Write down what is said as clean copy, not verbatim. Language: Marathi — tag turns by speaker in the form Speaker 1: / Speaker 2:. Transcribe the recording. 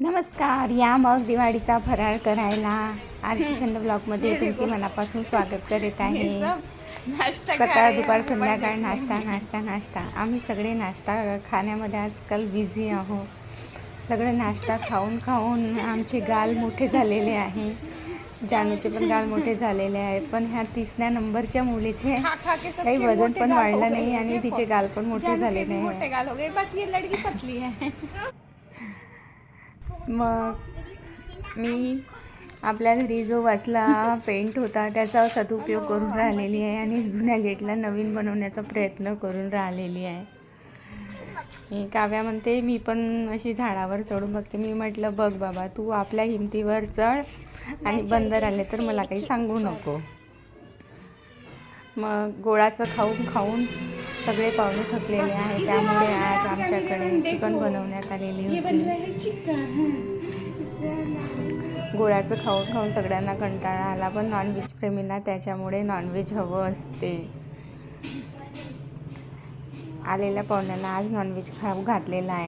Speaker 1: नमस्कार, या मग दिवाळीचा फराळ करायला. आरती छंद ब्लॉगमध्ये तुमचे मनापासून स्वागत करीत आहे. सकाळ दुपार संध्याकाळ नाश्ता. आम्ही सगळे नाश्ता खाण्यामध्ये आजकाल बिझी आहोत. सगळे नाश्ता खाऊन आमचे गाल मोठे झालेले आहे. जानूचे पण गाल मोठे झालेले आहे, पण ह्या 3ऱ्या नंबरच्या मुलीचे काही वजन पण वाढलं नाही आणि तिचे गाल पण मोठे झाले नाही. मग मी आपल्या घरी जो वाचला पेंट होता त्याचा सदुपयोग करून राहिलेली आहे आणि जुन्या गेटला नवीन बनवण्याचा प्रयत्न करून राहिलेली आहे. काव्या म्हणते मी पण अशी झाडावर चढून बघते. मी म्हटलं बघ बाबा, तू आपल्या हिमतीवर चढ आणि बंदर आले तर मला काही सांगू नको. मग गोळाचं खाऊन सगळे पाहुणे थकलेले आहे, त्यामुळे आज आमच्याकडे चिकन बनवण्यात आलेली होती. गोळाचं खाऊन सगळ्यांना कंटाळा आला, पण नॉनव्हेज प्रेमींना त्याच्यामुळे नॉनव्हेज हवं असते. आलेल्या पाहुण्यांना आज नॉनव्हेज खाऊ घातलेलं आहे.